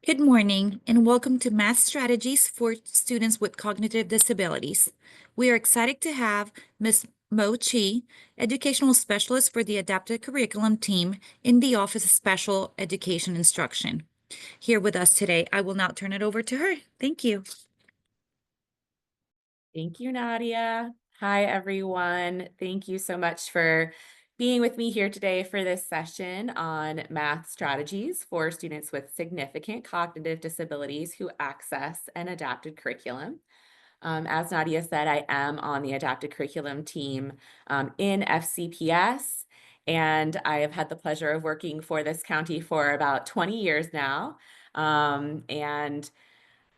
Good morning, and welcome to Math Strategies for Students with Cognitive Disabilities. We are excited to have Ms. Mo Chi, Educational Specialist for the Adapted Curriculum Team in the Office of Special Education Instruction, here with us today. I will now turn it over to her. Thank you. Thank you, Nadia. Hi, everyone. Thank you so much for being with me here today for this session on math strategies for students with significant cognitive disabilities who access an adapted curriculum. As Nadia said, I am on the adapted curriculum team in FCPS, and I have had the pleasure of working for this county for about 20 years now. And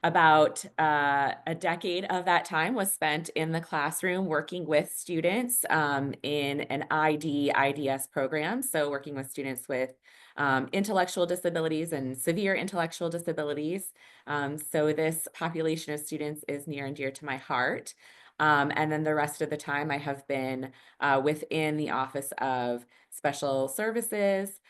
about a decade of that time was spent in the classroom working with students in an IDS program. So working with students with intellectual disabilities and severe intellectual disabilities. So this population of students is near and dear to my heart. And then the rest of the time I have been within the Office of Special Services,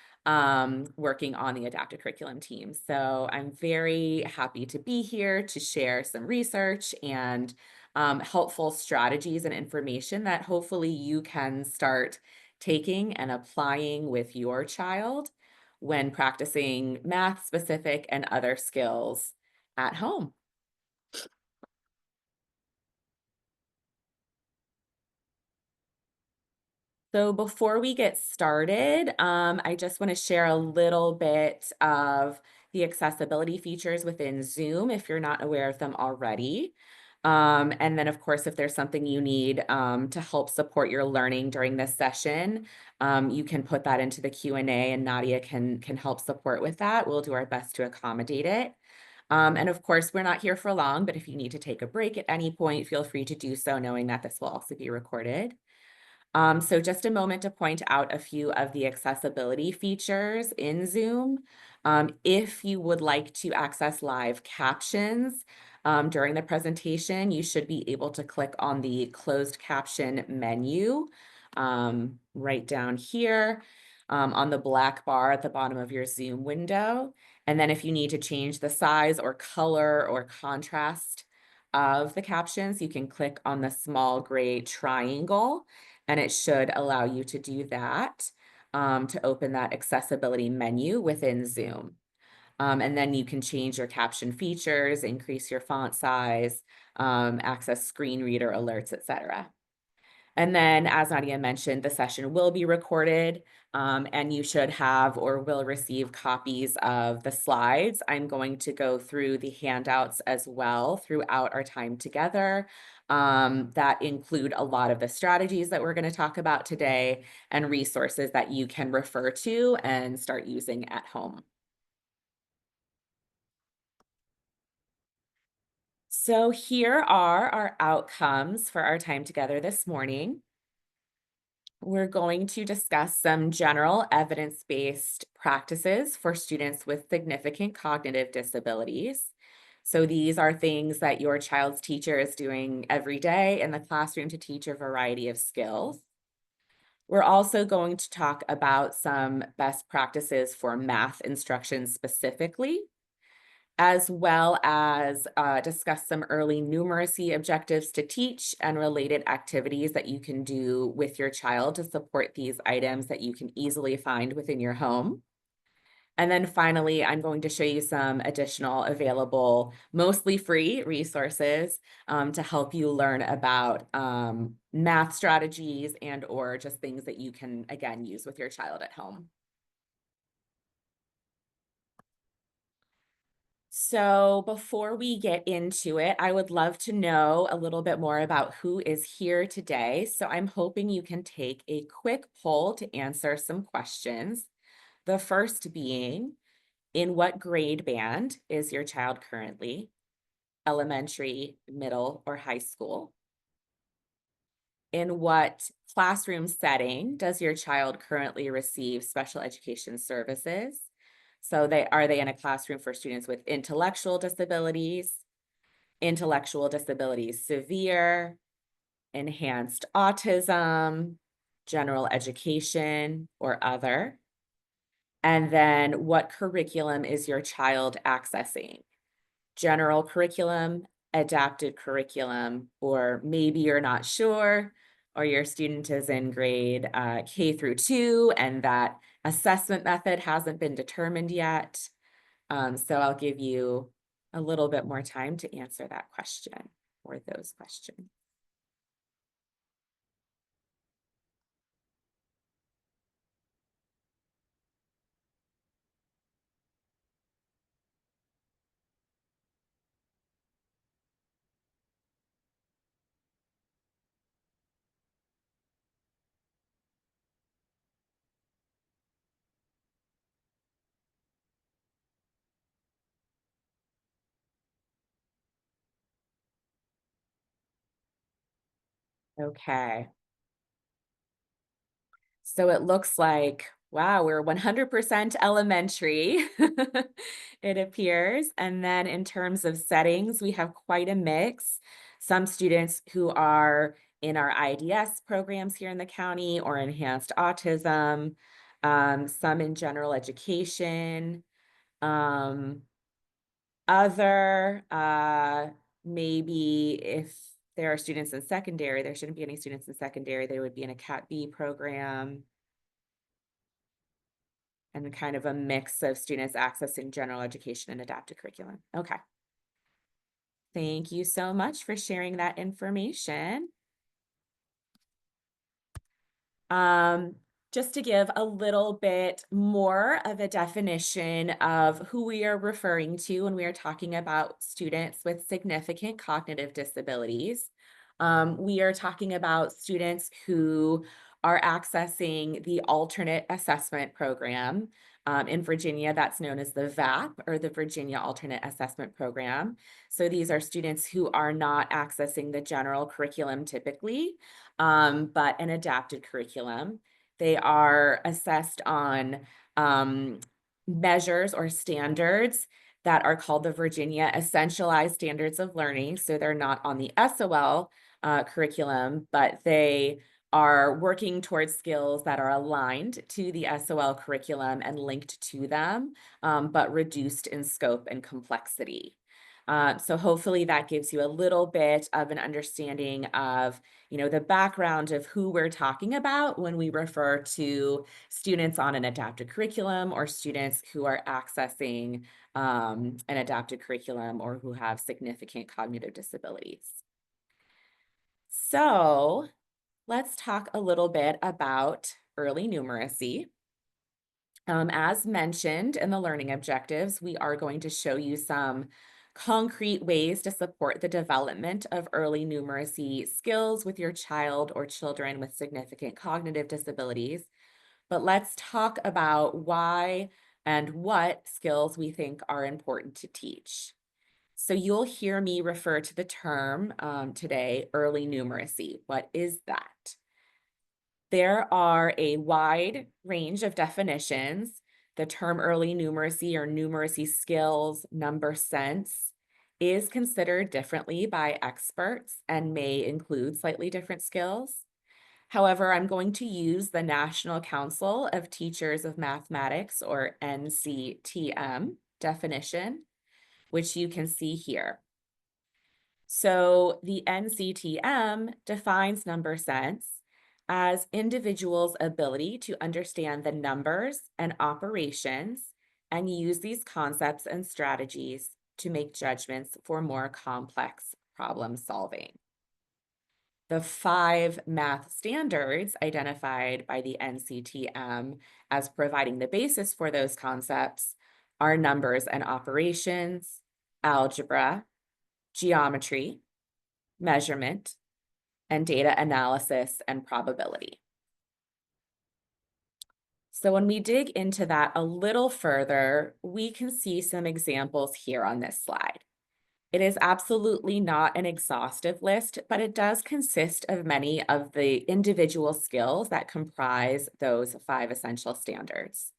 working on the adapted curriculum team. So I'm very happy to be here to share some research and helpful strategies and information that hopefully you can start taking and applying with your child when practicing math specific and other skills at home. So before we get started, I just want to share a little bit of the accessibility features within Zoom if you're not aware of them already. And then, of course, if there's something you need to help support your learning during this session, you can put that into the Q&A and Nadia can help support with that. We'll do our best to accommodate it. And of course, we're not here for long, but if you need to take a break at any point, feel free to do so, knowing that this will also be recorded. So just a moment to point out a few of the accessibility features in Zoom. If you would like to access live captions during the presentation, you should be able to click on the closed caption menu right down here on the black bar at the bottom of your Zoom window. And then if you need to change the size or color or contrast of the captions, you can click on the small gray triangle, and it should allow you to do that to open that accessibility menu within Zoom. And then you can change your caption features, increase your font size, access screen reader alerts, etc. And then, as Nadia mentioned, the session will be recorded, and you should have or will receive copies of the slides. I'm going to go through the handouts as well throughout our time together that include a lot of the strategies that we're going to talk about today and resources that you can refer to and start using at home. So here are our outcomes for our time together this morning. We're going to discuss some general evidence-based practices for students with significant cognitive disabilities. So these are things that your child's teacher is doing every day in the classroom to teach a variety of skills. We're also going to talk about some best practices for math instruction specifically, as well as discuss some early numeracy objectives to teach and related activities that you can do with your child to support these items that you can easily find within your home. And then finally, I'm going to show you some additional available, mostly free resources to help you learn about math strategies and or just things that you can, again, use with your child at home. So before we get into it, I would love to know a little bit more about who is here today. So I'm hoping you can take a quick poll to answer some questions. The first being, in what grade band is your child currently? Elementary, middle, or high school? In what classroom setting does your child currently receive special education services? So are they in a classroom for students with intellectual disabilities severe, enhanced autism, general education, or other? And then what curriculum is your child accessing? General curriculum, adapted curriculum, or maybe you're not sure, or your student is in grade K through 2 and that assessment method hasn't been determined yet. So I'll give you a little bit more time to answer that question or those questions. Okay. So it looks like, wow, we're 100% elementary, it appears. And then in terms of settings, we have quite a mix. Some students who are in our IDS programs here in the county or enhanced autism, some in general education, um, other, maybe if there are students in secondary, there shouldn't be any students in secondary, they would be in a Cat B program and kind of a mix of students accessing general education and adapted curriculum. Okay. Thank you so much for sharing that information. Um, just to give a little bit more of a definition of who we are referring to when we are talking about students with significant cognitive disabilities. We are talking about students who are accessing the alternate assessment program. In Virginia, that's known as the VAP, or the Virginia Alternate Assessment Program. So these are students who are not accessing the general curriculum typically, but an adapted curriculum. They are assessed on measures or standards that are called the Virginia Essentialized Standards of Learning. So they're not on the SOL curriculum, but they are working towards skills that are aligned to the SOL curriculum and linked to them, but reduced in scope and complexity. So hopefully that gives you a little bit of an understanding of, the background of who we're talking about when we refer to students on an adapted curriculum or students who are accessing an adapted curriculum or who have significant cognitive disabilities. So let's talk a little bit about early numeracy. As mentioned in the learning objectives, we are going to show you some concrete ways to support the development of early numeracy skills with your child or children with significant cognitive disabilities. But let's talk about why and what skills we think are important to teach. So you'll hear me refer to the term today, early numeracy. What is that? There are a wide range of definitions. The term early numeracy or numeracy skills, number sense, is considered differently by experts and may include slightly different skills. However, I'm going to use the National Council of Teachers of Mathematics, or NCTM, definition, which you can see here. So the NCTM defines number sense as individuals' ability to understand the numbers and operations and use these concepts and strategies to make judgments for more complex problem solving. The 5 math standards identified by the NCTM as providing the basis for those concepts are numbers and operations, algebra, geometry, measurement, and data analysis and probability. So when we dig into that a little further, we can see some examples here on this slide. It is absolutely not an exhaustive list, but it does consist of many of the individual skills that comprise those 5 essential standards.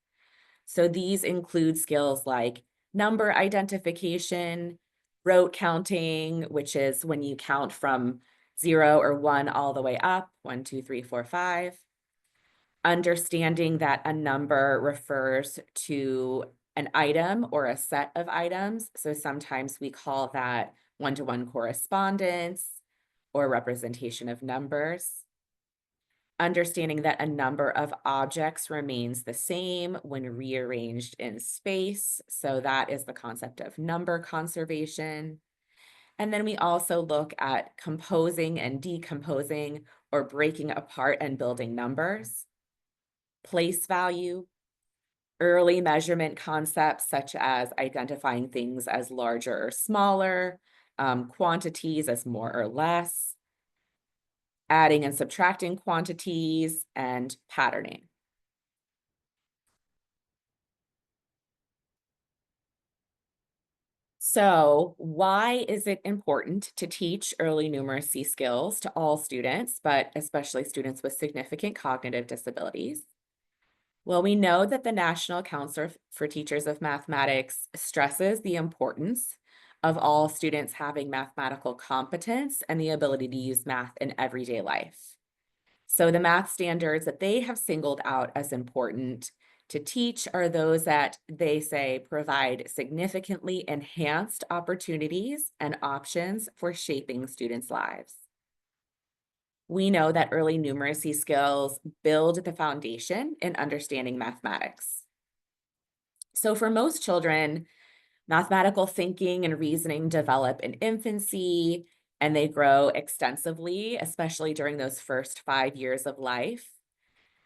So these include skills like number identification, rote counting, which is when you count from 0 or 1 all the way up, 1, 2, 3, 4, 5. understanding that a number refers to an item or a set of items. So sometimes we call that one-to-one correspondence or representation of numbers. Understanding that a number of objects remains the same when rearranged in space. So that is the concept of number conservation. And then we also look at composing and decomposing or breaking apart and building numbers, place value, early measurement concepts such as identifying things as larger or smaller, quantities as more or less, adding and subtracting quantities, and patterning. So, why is it important to teach early numeracy skills to all students, but especially students with significant cognitive disabilities? Well, we know that the National Council for Teachers of Mathematics stresses the importance of all students having mathematical competence and the ability to use math in everyday life. So the math standards that they have singled out as important to teach are those that they say provide significantly enhanced opportunities and options for shaping students' lives. We know that early numeracy skills build the foundation in understanding mathematics. So for most children, mathematical thinking and reasoning develop in infancy, and they grow extensively, especially during those first 5 years of life.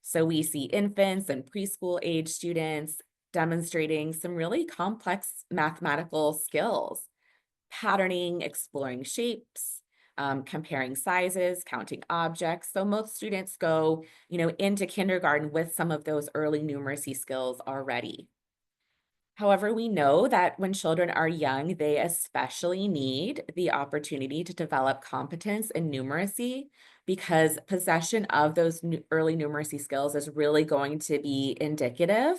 So we see infants and preschool age students demonstrating some really complex mathematical skills, patterning, exploring shapes, comparing sizes, counting objects. So most students go, into kindergarten with some of those early numeracy skills already. However, we know that when children are young, they especially need the opportunity to develop competence in numeracy because possession of those early numeracy skills is really going to be indicative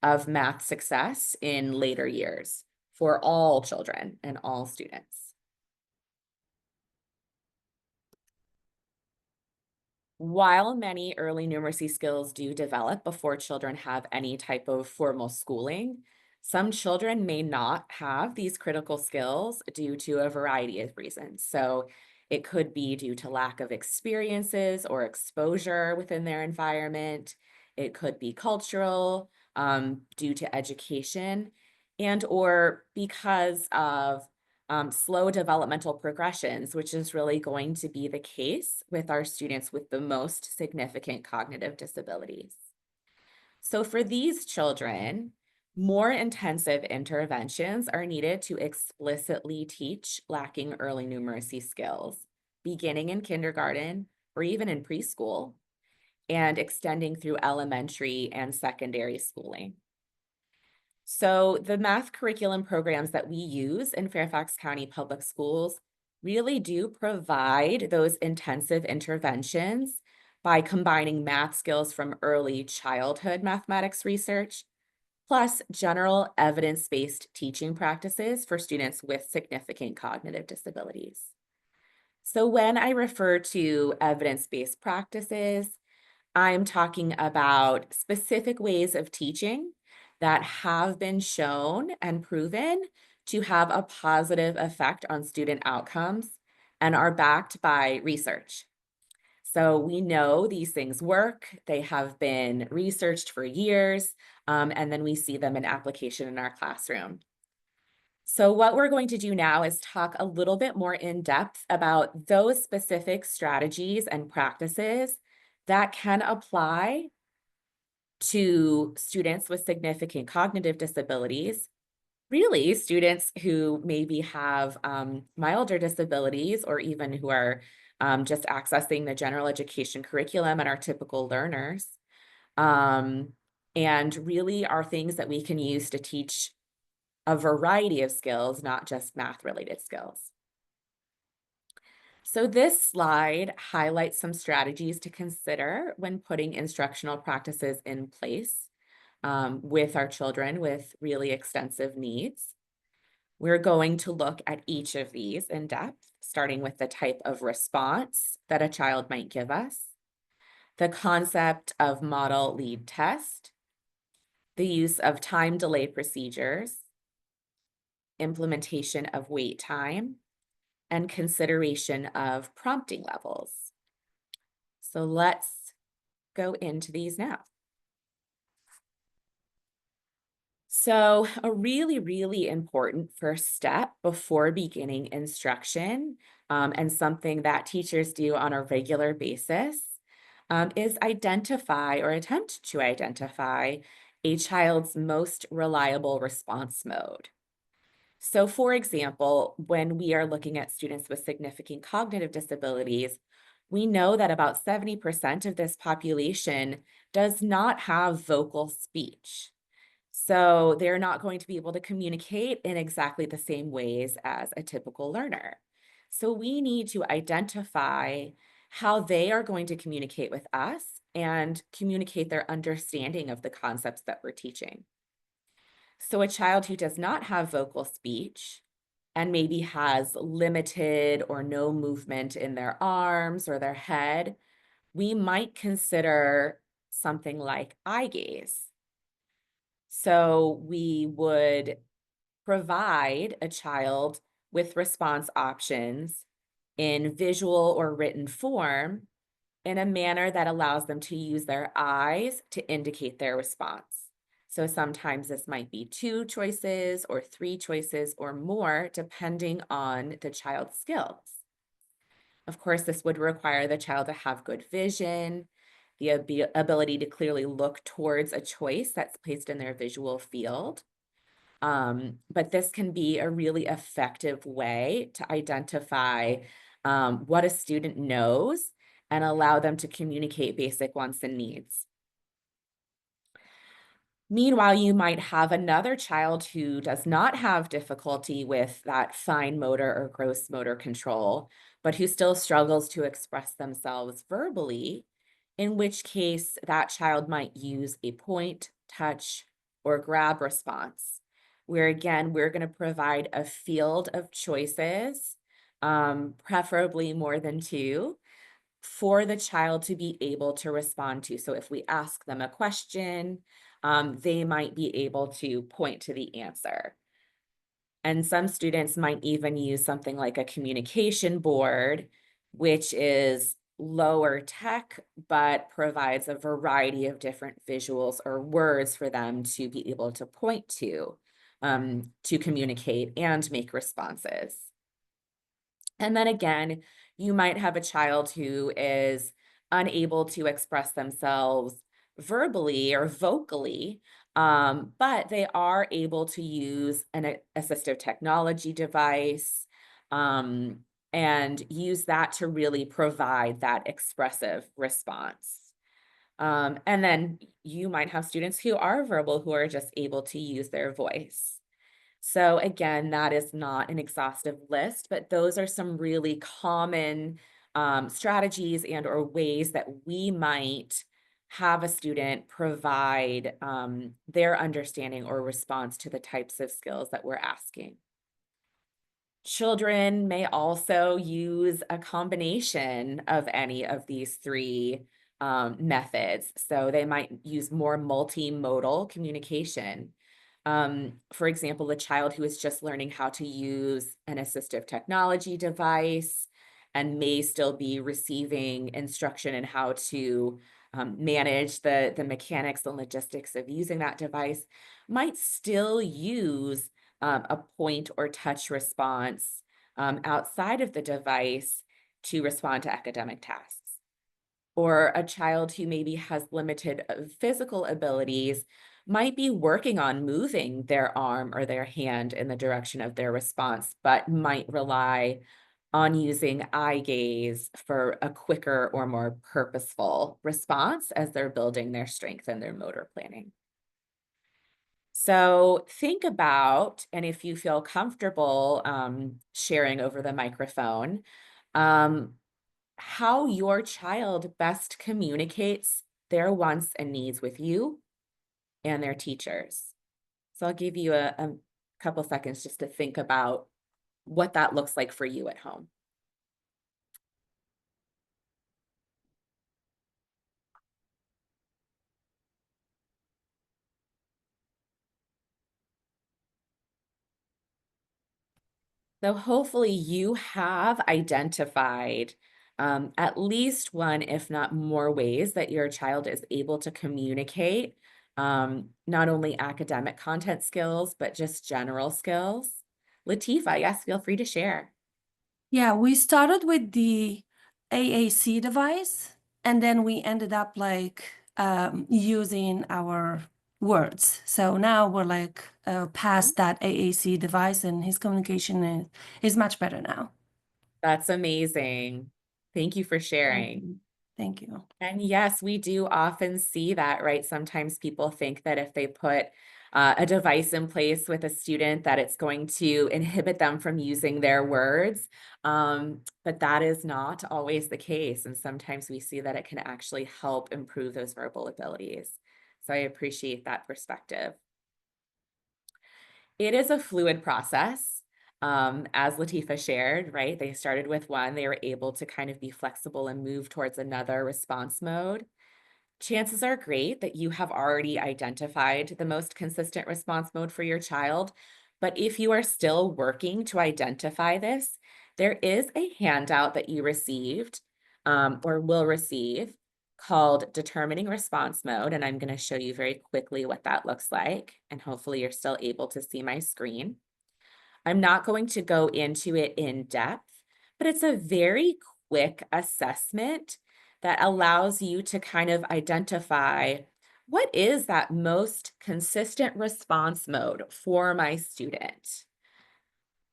of math success in later years for all children and all students. While many early numeracy skills do develop before children have any type of formal schooling, some children may not have these critical skills due to a variety of reasons. So it could be due to lack of experiences or exposure within their environment. It could be cultural, due to education, and or because of slow developmental progressions, which is really going to be the case with our students with the most significant cognitive disabilities. So for these children, more intensive interventions are needed to explicitly teach lacking early numeracy skills, beginning in kindergarten or even in preschool, and extending through elementary and secondary schooling. So the math curriculum programs that we use in Fairfax County Public Schools really do provide those intensive interventions by combining math skills from early childhood mathematics research, plus general evidence-based teaching practices for students with significant cognitive disabilities. So when I refer to evidence-based practices, I'm talking about specific ways of teaching that have been shown and proven to have a positive effect on student outcomes and are backed by research. So we know these things work. They have been researched for years, and then we see them in application in our classroom. So what we're going to do now is talk a little bit more in depth about those specific strategies and practices that can apply to students with significant cognitive disabilities, really students who maybe have milder disabilities or even who are just accessing the general education curriculum and are typical learners, um, and really are things that we can use to teach a variety of skills, not just math-related skills. So this slide highlights some strategies to consider when putting instructional practices in place with our children with really extensive needs. We're going to look at each of these in depth, starting with the type of response that a child might give us, the concept of model lead test, the use of time delay procedures, implementation of wait time, and consideration of prompting levels. So let's go into these now. So a really, really important first step before beginning instruction, and something that teachers do on a regular basis, is identify or attempt to identify a child's most reliable response mode. So for example, when we are looking at students with significant cognitive disabilities, we know that about 70% of this population does not have vocal speech. So they're not going to be able to communicate in exactly the same ways as a typical learner. So we need to identify how they are going to communicate with us and communicate their understanding of the concepts that we're teaching. So a child who does not have vocal speech and maybe has limited or no movement in their arms or their head, we might consider something like eye gaze. So we would provide a child with response options in visual or written form in a manner that allows them to use their eyes to indicate their response. So sometimes this might be 2 choices or 3 choices or more, depending on the child's skills. Of course, this would require the child to have good vision, the ability to clearly look towards a choice that's placed in their visual field. But this can be a really effective way to identify what a student knows and allow them to communicate basic wants and needs. Meanwhile, you might have another child who does not have difficulty with that fine motor or gross motor control, but who still struggles to express themselves verbally, in which case that child might use a point, touch, or grab response, where again, we're going to provide a field of choices, preferably more than 2, for the child to be able to respond to. So if we ask them a question, they might be able to point to the answer. And some students might even use something like a communication board, which is lower tech, but provides a variety of different visuals or words for them to be able to point to communicate and make responses. And then again, you might have a child who is unable to express themselves verbally or vocally, but they are able to use an assistive technology device, and use that to really provide that expressive response. And then you might have students who are verbal, who are just able to use their voice. So again, that is not an exhaustive list, but those are some really common strategies and or ways that we might have a student provide their understanding or response to the types of skills that we're asking. Children may also use a combination of any of these 3 methods. So they might use more multimodal communication. For example, a child who is just learning how to use an assistive technology device and may still be receiving instruction in how to manage the mechanics and logistics of using that device might still use a point or touch response outside of the device to respond to academic tasks. Or a child who maybe has limited physical abilities might be working on moving their arm or their hand in the direction of their response, but might rely on using eye gaze for a quicker or more purposeful response as they're building their strength and their motor planning. So think about, and if you feel comfortable sharing over the microphone, um, how your child best communicates their wants and needs with you and their teachers. So I'll give you a couple seconds just to think about what that looks like for you at home. So hopefully you have identified at least one, if not more ways that your child is able to communicate not only academic content skills, but just general skills. Latifa, yes, feel free to share. Yeah, we started with the AAC device, and then we ended up using our words. So now we're past that AAC device, and his communication is much better now. That's amazing. Thank you for Thank sharing. you. Thank you. And yes, we do often see that, right? Sometimes people think that if they put a device in place with a student, that it's going to inhibit them from using their words. But that is not always the case. And sometimes we see that it can actually help improve those verbal abilities. So I appreciate that perspective. It is a fluid process. As Latifa shared, right? They started with one, they were able to kind of be flexible and move towards another response mode. Chances are great that you have already identified the most consistent response mode for your child. But if you are still working to identify this, there is a handout that you received or will receive called Determining Response Mode. And I'm going to show you very quickly what that looks like. And hopefully you're still able to see my screen. I'm not going to go into it in depth, but it's a very quick assessment that allows you to kind of identify what is that most consistent response mode for my student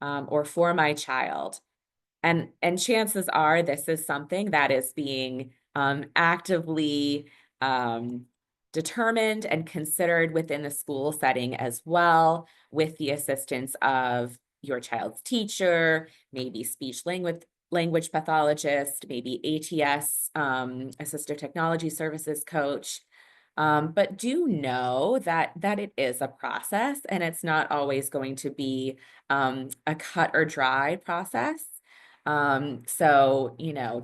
or for my child. And chances are this is something that is being actively determined and considered within the school setting as well, with the assistance of your child's teacher, maybe speech language pathologist, maybe ATS, assistive technology services coach. But do know that it is a process and it's not always going to be a cut or dry process. So,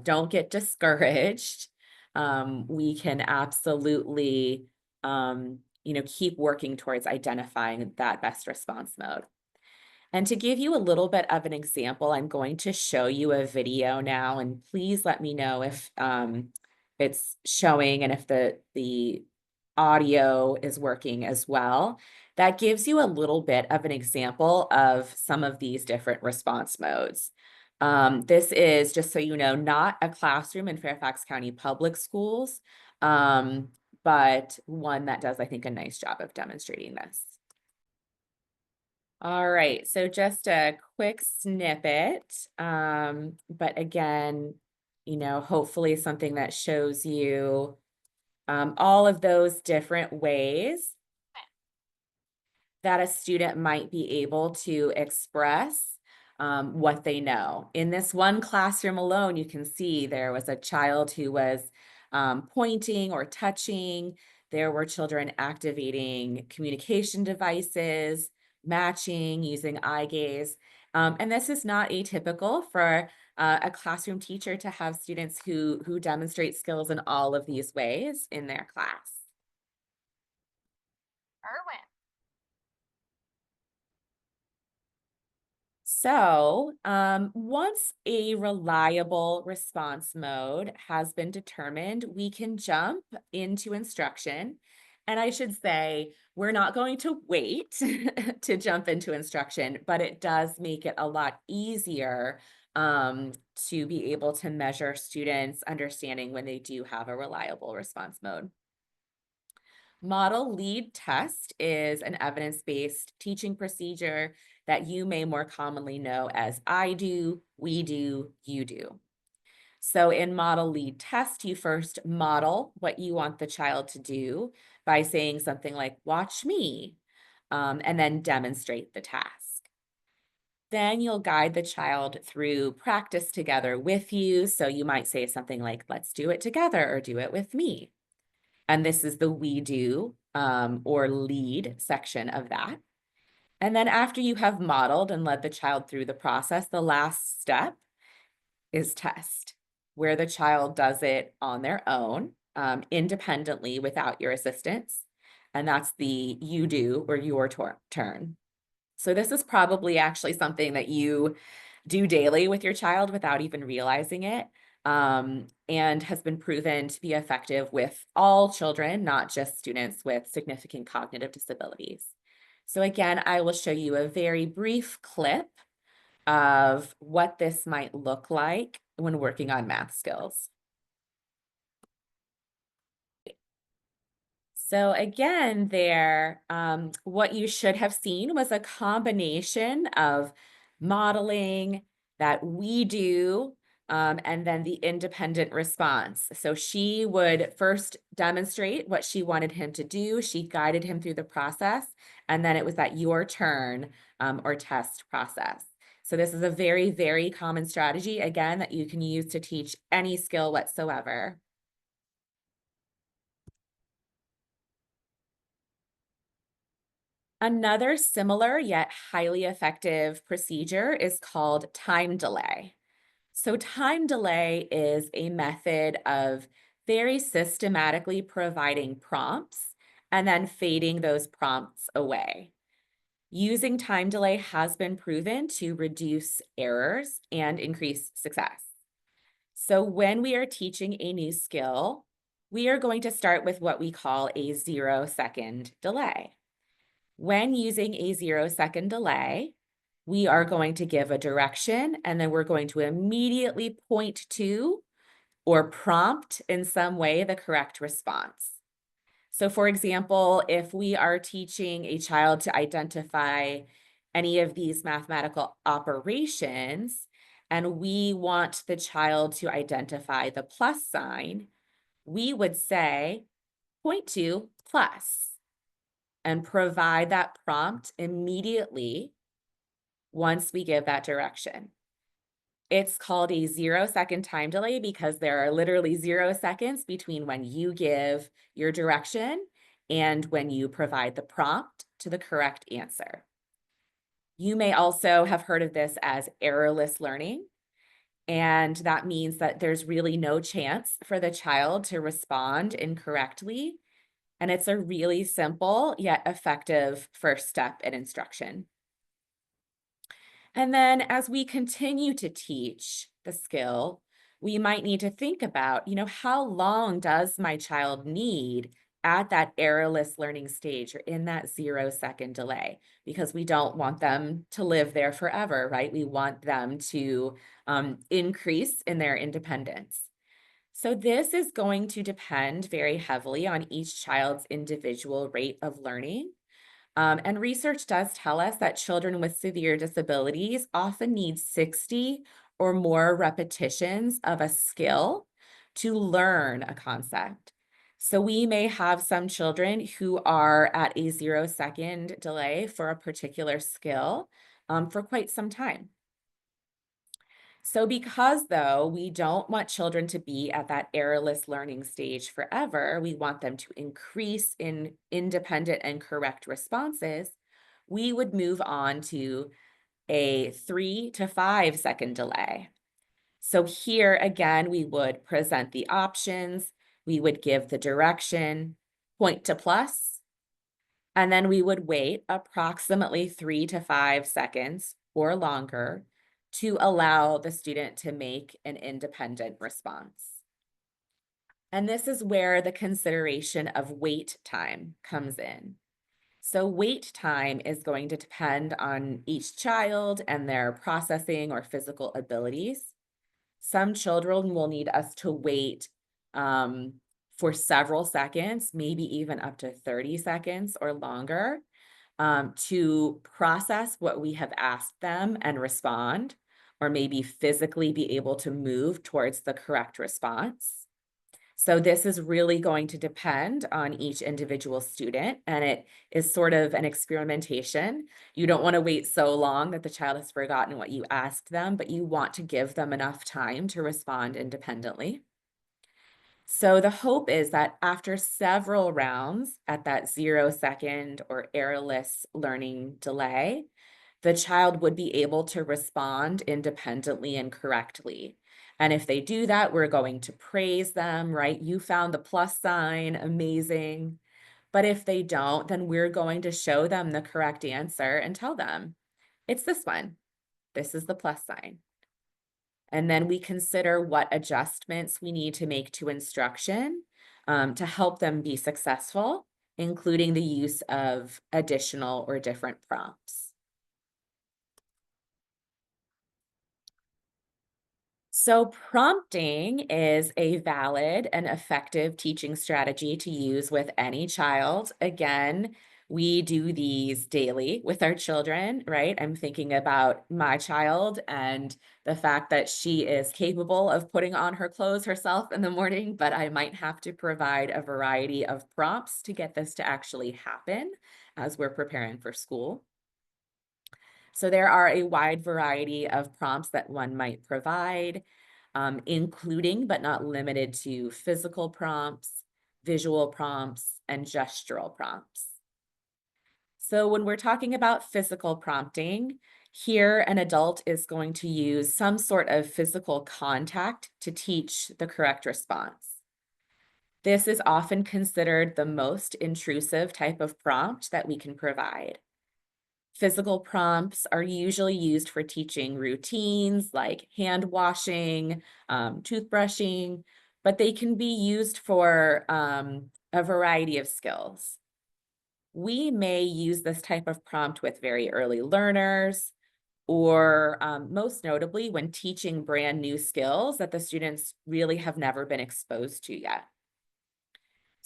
don't get discouraged. We can absolutely, keep working towards identifying that best response mode. And to give you a little bit of an example, I'm going to show you a video now, and please let me know if it's showing and if the audio is working as well. That gives you a little bit of an example of some of these different response modes. This is, just so you know, not a classroom in Fairfax County Public Schools, but one that does, I think, a nice job of demonstrating this. All right, so just a quick snippet, but again, hopefully something that shows you all of those different ways that a student might be able to express what they know. In this one classroom alone, you can see there was a child who was pointing or touching. There were children activating communication devices, matching, using eye gaze. And this is not atypical for a classroom teacher to have students who demonstrate skills in all of these ways in their class. Erwin. So, once a reliable response mode has been determined, we can jump into instruction. And I should say, we're not going to wait to jump into instruction, but it does make it a lot easier to be able to measure students' understanding when they do have a reliable response mode. Model lead test is an evidence-based teaching procedure that you may more commonly know as I do, we do, you do. So in model lead test, you first model what you want the child to do by saying something like, watch me, and then demonstrate the task. Then you'll guide the child through practice together with you. So you might say something like, let's do it together or do it with me. And this is the we do or lead section of that. And then after you have modeled and led the child through the process, the last step is test, where the child does it on their own, independently without your assistance. And that's the you do or your turn. So this is probably actually something that you do daily with your child without even realizing it, and has been proven to be effective with all children, not just students with significant cognitive disabilities. So again, I will show you a very brief clip of what this might look like when working on math skills. So again, what you should have seen was a combination of modeling that we do, and then the independent response. So she would first demonstrate what she wanted him to do. She guided him through the process, and then it was that your turn, or test process. So this is a very, very common strategy, again, that you can use to teach any skill whatsoever. Another similar yet highly effective procedure is called time delay. So time delay is a method of very systematically providing prompts and then fading those prompts away. Using time delay has been proven to reduce errors and increase success. So when we are teaching a new skill, we are going to start with what we call a 0-second delay. When using a 0-second delay, we are going to give a direction and then we're going to immediately point to or prompt in some way the correct response. So for example, if we are teaching a child to identify any of these mathematical operations, and we want the child to identify the plus sign, we would say, point to plus, and provide that prompt immediately once we give that direction. It's called a 0-second time delay because there are literally 0 seconds between when you give your direction and when you provide the prompt to the correct answer. You may also have heard of this as errorless learning, and that means that there's really no chance for the child to respond incorrectly. And it's a really simple yet effective first step in instruction. And then as we continue to teach the skill, we might need to think about, how long does my child need at that errorless learning stage or in that 0-second delay? Because we don't want them to live there forever, right? We want them to increase in their independence. So this is going to depend very heavily on each child's individual rate of learning. And research does tell us that children with severe disabilities often need 60 or more repetitions of a skill to learn a concept. So we may have some children who are at a 0-second delay for a particular skill for quite some time. So because though we don't want children to be at that errorless learning stage forever, we want them to increase in independent and correct responses, we would move on to a 3 to 5-second delay. So here again, we would present the options, we would give the direction, point to plus, and then we would wait approximately 3 to 5 seconds or longer to allow the student to make an independent response. And this is where the consideration of wait time comes in. So wait time is going to depend on each child and their processing or physical abilities. Some children will need us to wait for several seconds, maybe even up to 30 seconds or longer, to process what we have asked them and respond, or maybe physically be able to move towards the correct response. So this is really going to depend on each individual student, and it is sort of an experimentation. You don't want to wait so long that the child has forgotten what you asked them, but you want to give them enough time to respond independently. So the hope is that after several rounds at that 0-second or errorless learning delay, the child would be able to respond independently and correctly. And if they do that, we're going to praise them, right? You found the plus sign, amazing. But if they don't, then we're going to show them the correct answer and tell them, it's this one. This is the plus sign. And then we consider what adjustments we need to make to instruction to help them be successful, including the use of additional or different prompts. So prompting is a valid and effective teaching strategy to use with any child. Again, we do these daily with our children, right? I'm thinking about my child and the fact that she is capable of putting on her clothes herself in the morning, but I might have to provide a variety of prompts to get this to actually happen as we're preparing for school. So there are a wide variety of prompts that one might provide, including but not limited to physical prompts, visual prompts, and gestural prompts. So when we're talking about physical prompting, here an adult is going to use some sort of physical contact to teach the correct response. This is often considered the most intrusive type of prompt that we can provide. Physical prompts are usually used for teaching routines like hand washing, toothbrushing, but they can be used for a variety of skills. We may use this type of prompt with very early learners, or most notably when teaching brand new skills that the students really have never been exposed to yet.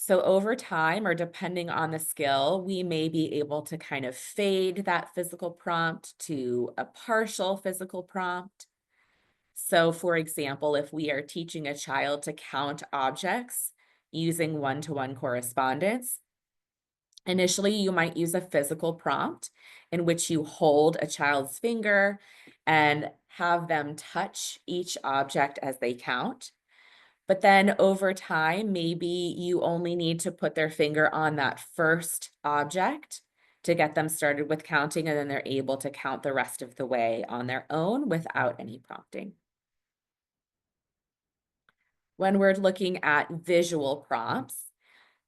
So over time, or depending on the skill, we may be able to kind of fade that physical prompt to a partial physical prompt. So for example, if we are teaching a child to count objects using one-to-one correspondence, initially you might use a physical prompt in which you hold a child's finger and have them touch each object as they count. But then over time, maybe you only need to put their finger on that first object to get them started with counting, and then they're able to count the rest of the way on their own without any prompting. When we're looking at visual prompts,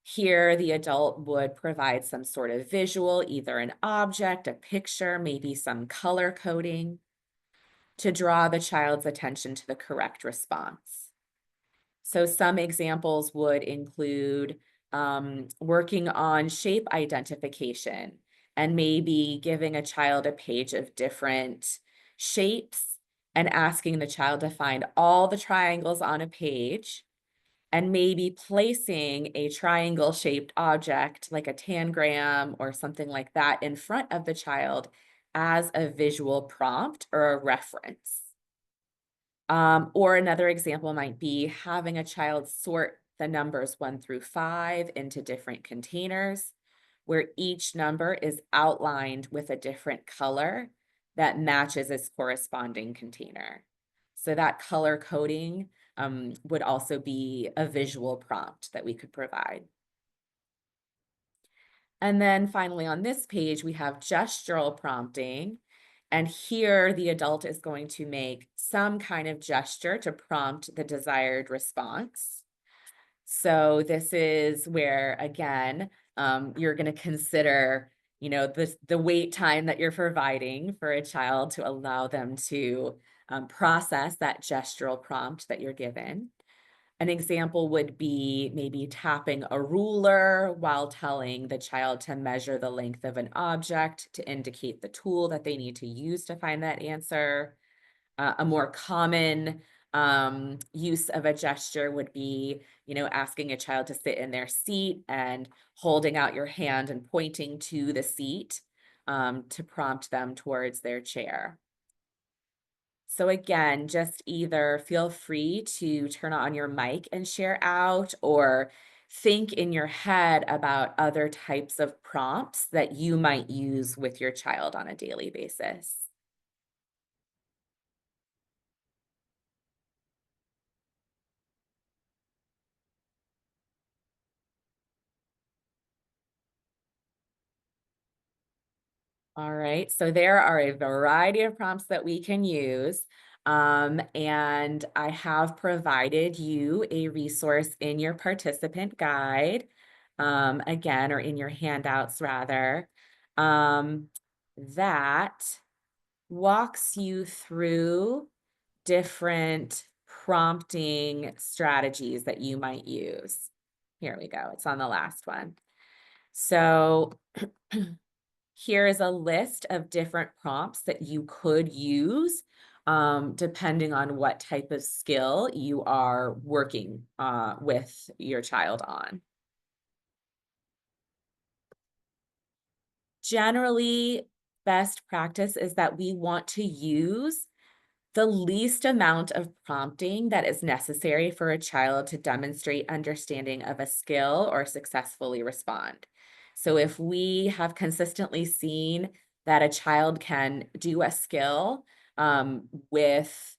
here the adult would provide some sort of visual, either an object, a picture, maybe some color coding, to draw the child's attention to the correct response. So some examples would include working on shape identification and maybe giving a child a page of different shapes and asking the child to find all the triangles on a page and maybe placing a triangle shaped object like a tangram or something like that in front of the child as a visual prompt or a reference. Or another example might be having a child sort the numbers 1 through 5 into different containers, where each number is outlined with a different color that matches its corresponding container. So that color coding would also be a visual prompt that we could provide. And then finally on this page, we have gestural prompting. And here the adult is going to make some kind of gesture to prompt the desired response. So this is where, again, you're going to consider, the wait time that you're providing for a child to allow them to process that gestural prompt that you're given. An example would be maybe tapping a ruler while telling the child to measure the length of an object to indicate the tool that they need to use to find that answer. A more common use of a gesture would be, asking a child to sit in their seat and holding out your hand and pointing to the seat to prompt them towards their chair. So again, just either feel free to turn on your mic and share out, or think in your head about other types of prompts that you might use with your child on a daily basis. All right, so there are a variety of prompts that we can use. And I have provided you a resource in your participant guide again, or in your handouts rather, that walks you through different prompting strategies that you might use. Here we go. It's on the last one. So here is a list of different prompts that you could use depending on what type of skill you are working with your child on. Generally, best practice is that we want to use the least amount of prompting that is necessary for a child to demonstrate understanding of a skill or successfully respond. So if we have consistently seen that a child can do a skill with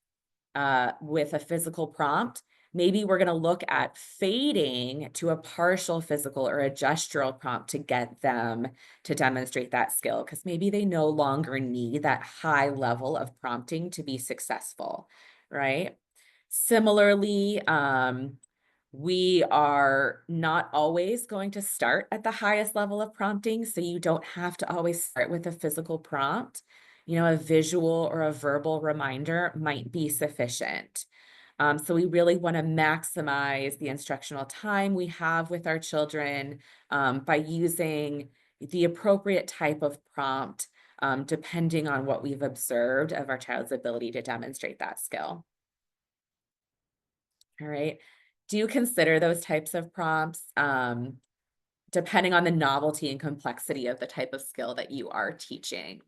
a physical prompt, maybe we're going to look at fading to a partial physical or a gestural prompt to get them to demonstrate that skill, because maybe they no longer need that high level of prompting to be successful, right? Similarly, we are not always going to start at the highest level of prompting, so you don't have to always start with a physical prompt. You know, a visual or a verbal reminder might be sufficient. So we really want to maximize the instructional time we have with our children by using the appropriate type of prompt, depending on what we've observed of our child's ability to demonstrate that skill. All right. Do you consider those types of prompts, depending on the novelty and complexity of the type of skill that you are teaching?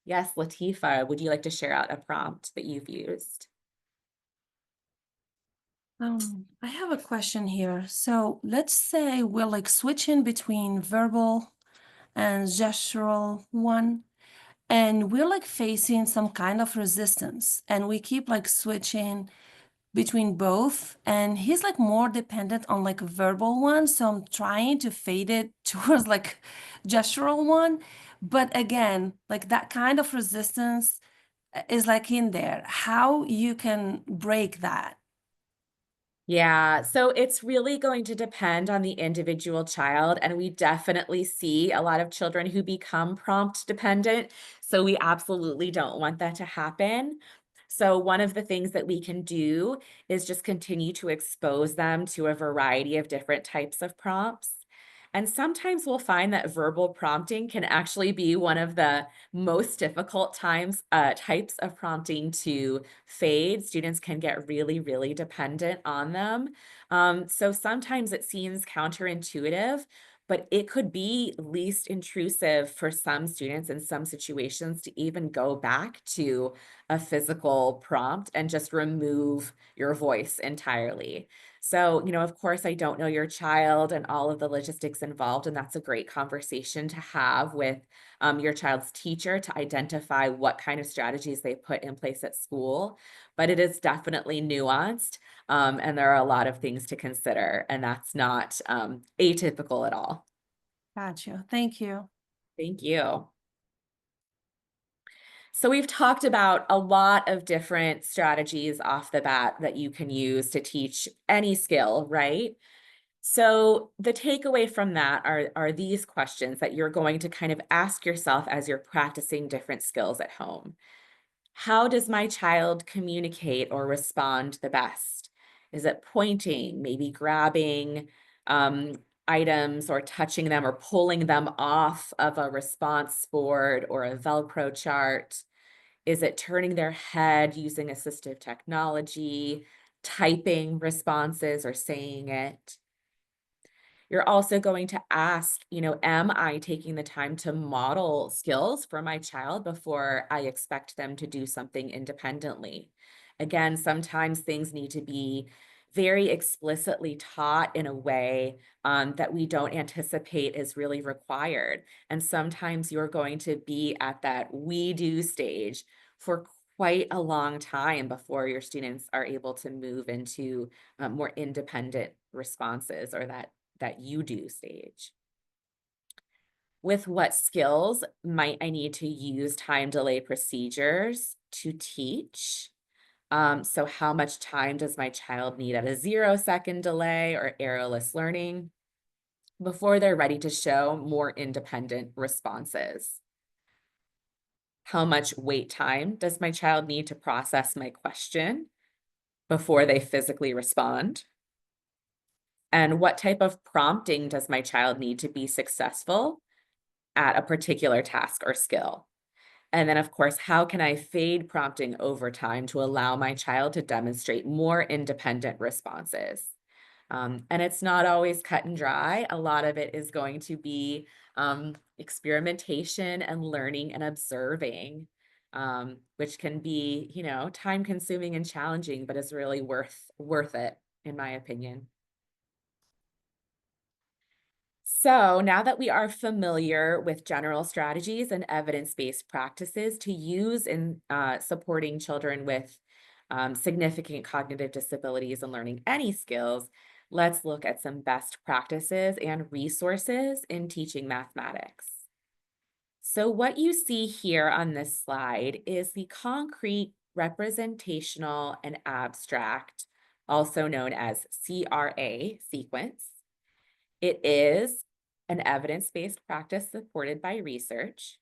Yes, Latifa, would you like to share out a prompt that you've used? I have a question here. So let's say we're like switching between verbal and gestural one, and we're like facing some kind of resistance, and we keep like switching between both, and he's like more dependent on like a verbal one, so I'm trying to fade it towards like gestural one. But again, like that kind of resistance is like in there. How you can break that? Yeah, so it's really going to depend on the individual child, and we definitely see a lot of children who become prompt dependent. So we absolutely don't want that to happen. So one of the things that we can do is just continue to expose them to a variety of different types of prompts. And sometimes we'll find that verbal prompting can actually be one of the most difficult types of prompting to fade. Students can get really, really dependent on them. So sometimes it seems counterintuitive, but it could be least intrusive for some students in some situations to even go back to a physical prompt and just remove your voice entirely. So, you know, of course, I don't know your child and all of the logistics involved, and that's a great conversation to have with your child's teacher to identify what kind of strategies they put in place at school. But it is definitely nuanced, and there are a lot of things to consider, and that's not atypical at all. Gotcha. Thank you. Thank you. So we've talked about a lot of different strategies off the bat that you can use to teach any skill, right? So the takeaway from that are these questions that you're going to kind of ask yourself as you're practicing different skills at home. How does my child communicate or respond the best? Is it pointing, maybe grabbing items or touching them or pulling them off of a response board or a Velcro chart? Is it turning their head using assistive technology, typing responses or saying it? You're also going to ask, you know, am I taking the time to model skills for my child before I expect them to do something independently? Again, sometimes things need to be very explicitly taught in a way that we don't anticipate is really required. And sometimes you're going to be at that we do stage for quite a long time before your students are able to move into more independent responses or that you do stage. With what skills might I need to use time delay procedures to teach? So how much time does my child need at a 0-second delay or errorless learning? before they're ready to show more independent responses. How much wait time does my child need to process my question before they physically respond? And what type of prompting does my child need to be successful at a particular task or skill? And then, of course, how can I fade prompting over time to allow my child to demonstrate more independent responses? And it's not always cut and dry. A lot of it is going to be experimentation and learning and observing, which can be, time consuming and challenging, but is really worth it, in my opinion. So now that we are familiar with general strategies and evidence-based practices to use in supporting children with significant cognitive disabilities and learning any skills, let's look at some best practices and resources in teaching mathematics. So what you see here on this slide is the concrete, representational, and abstract, also known as CRA sequence. It is an evidence-based practice supported by research.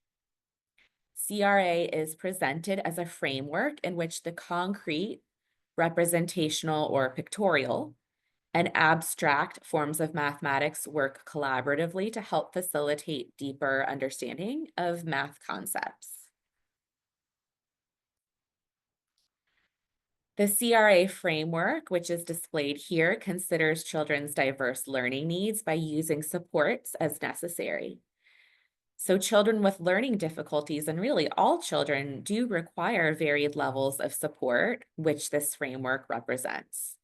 CRA is presented as a framework in which the concrete, representational, or pictorial, and abstract forms of mathematics work collaboratively to help facilitate deeper understanding of math concepts. The CRA framework, which is displayed here, considers children's diverse learning needs by using supports as necessary. So children with learning difficulties, and really all children, do require varied levels of support, which this framework represents.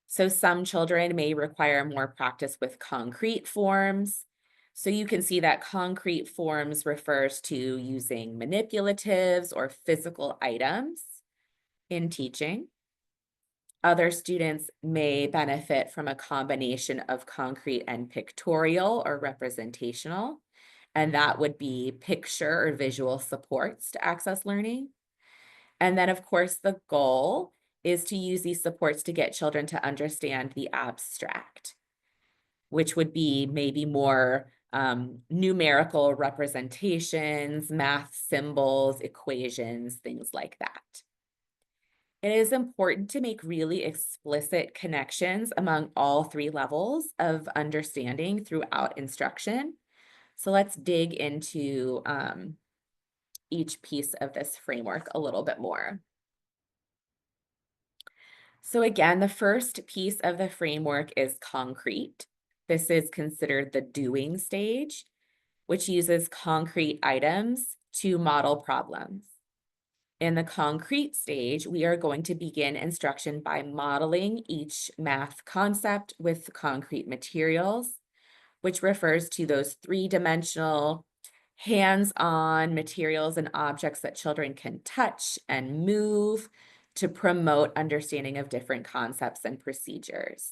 So some children may require more practice with concrete forms. So you can see that concrete forms refers to using manipulatives or physical items in teaching. Other students may benefit from a combination of concrete and pictorial or representational, and that would be picture or visual supports to access learning. And then, of course, the goal is to use these supports to get children to understand the abstract, which would be maybe more numerical representations, math symbols, equations, things like that. It is important to make really explicit connections among all three levels of understanding throughout instruction. So let's dig into each piece of this framework a little bit more. So again, the first piece of the framework is concrete. This is considered the doing stage, which uses concrete items to model problems. In the concrete stage, we are going to begin instruction by modeling each math concept with concrete materials, which refers to those three-dimensional, hands-on materials and objects that children can touch and move to promote understanding of different concepts and procedures.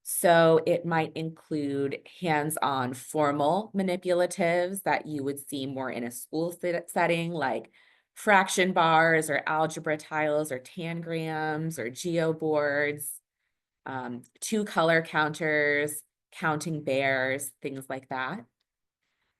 So it might include hands-on formal manipulatives that you would see more in a school setting, like fraction bars or algebra tiles or tangrams or geoboards, two color counters, counting bears, things like that.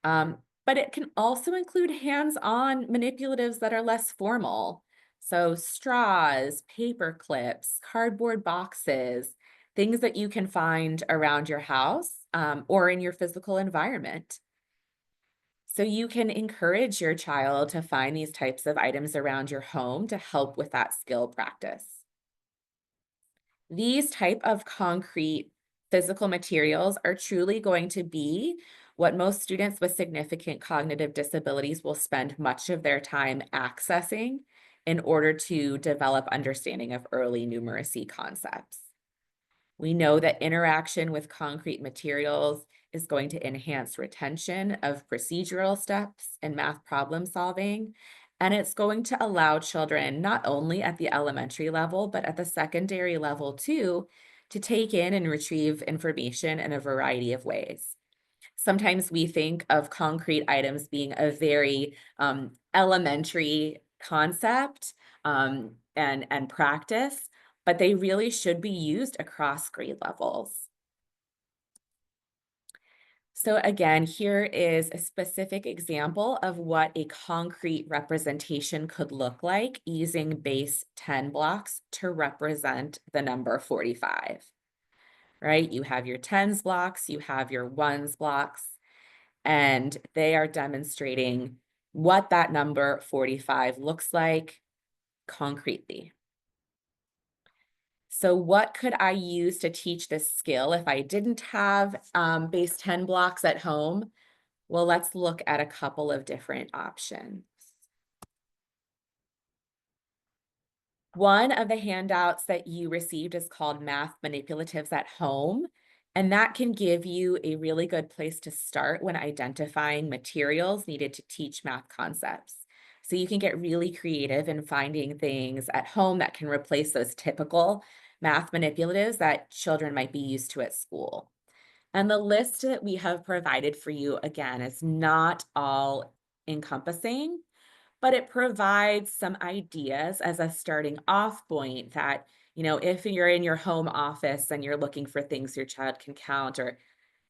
But it can also include hands-on manipulatives that are less formal. So straws, paper clips, cardboard boxes, things that you can find around your house or in your physical environment. So you can encourage your child to find these types of items around your home to help with that skill practice. These type of concrete physical materials are truly going to be what most students with significant cognitive disabilities will spend much of their time accessing in order to develop understanding of early numeracy concepts. We know that interaction with concrete materials is going to enhance retention of procedural steps in math problem solving, and it's going to allow children, not only at the elementary level, but at the secondary level too, to take in and retrieve information in a variety of ways. Sometimes we think of concrete items being a very elementary concept and practice, but they really should be used across grade levels. So again, here is a specific example of what a concrete representation could look like using base 10 blocks to represent the number 45, right? You have your tens blocks, you have your ones blocks, and they are demonstrating what that number 45 looks like concretely. So what could I use to teach this skill if I didn't have base 10 blocks at home? Well, let's look at a couple of different options. One of the handouts that you received is called Math Manipulatives at Home, and that can give you a really good place to start when identifying materials needed to teach math concepts. So you can get really creative in finding things at home that can replace those typical math manipulatives that children might be used to at school. And the list that we have provided for you, again, is not all encompassing, but it provides some ideas as a starting off point that, if you're in your home office and you're looking for things your child can count, or